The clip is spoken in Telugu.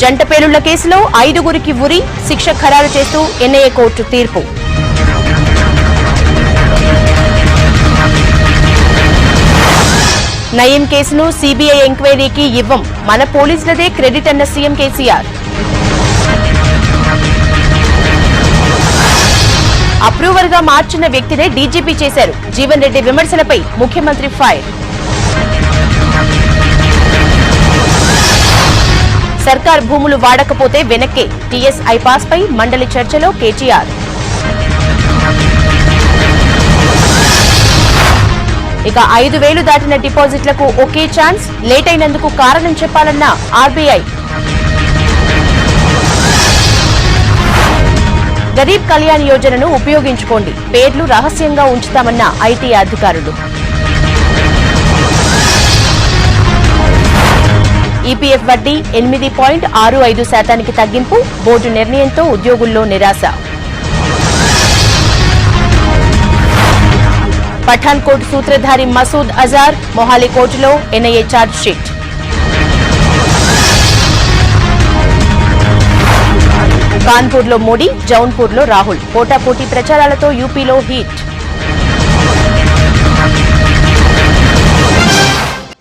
జంట పేలుళ్ల కేసులో 5గురికి ఉరి శిక్ష ఖరారు చేస్తూ ఎన్ఐఏ కోర్టు తీర్పు. నయీం కేసును సిబిఐ ఎంక్వైరీకి ఇవ్వం, మన పోలీసులదే క్రెడిట్ అన్న సీఎం కేసీఆర్. అప్రూవర్ గా మార్చిన వ్యక్తినే డీజీపీ చేశారు, జీవన్ రెడ్డి విమర్శలపై ముఖ్యమంత్రి ఫైర్. సర్కార్ భూములు వాడకపోతే వెనక్కే, టీఎస్ ఐపాస్ పై మండలి చర్చలో కేటీఆర్. ఇక 5,000 దాటిన డిపాజిట్లకు ఒకే ఛాన్స్, లేట్ అయినందుకు కారణం చెప్పాలన్న ఆర్బీఐ. గరీబ్ కళ్యాణ్ యోజనను ఉపయోగించుకోండి, పేర్లు రహస్యంగా ఉంచుతామన్న ఐటీ అధికారులు. ఈపీఎఫ్ వడ్డీ 8.65% తగ్గింపు, బోర్డు నిర్ణయంతో ఉద్యోగుల్లో నిరాశ. పఠాన్ కోట్ సూత్రధారి మసూద్ అజార్ మొహాలీ కోర్టులో ఎన్ఐఏ ఛార్జ్ షీట్. కాన్పూర్లో మోడీ, జౌన్పూర్లో రాహుల్ పోటాపోటీ ప్రచారాలతో యూపీలో హీట్.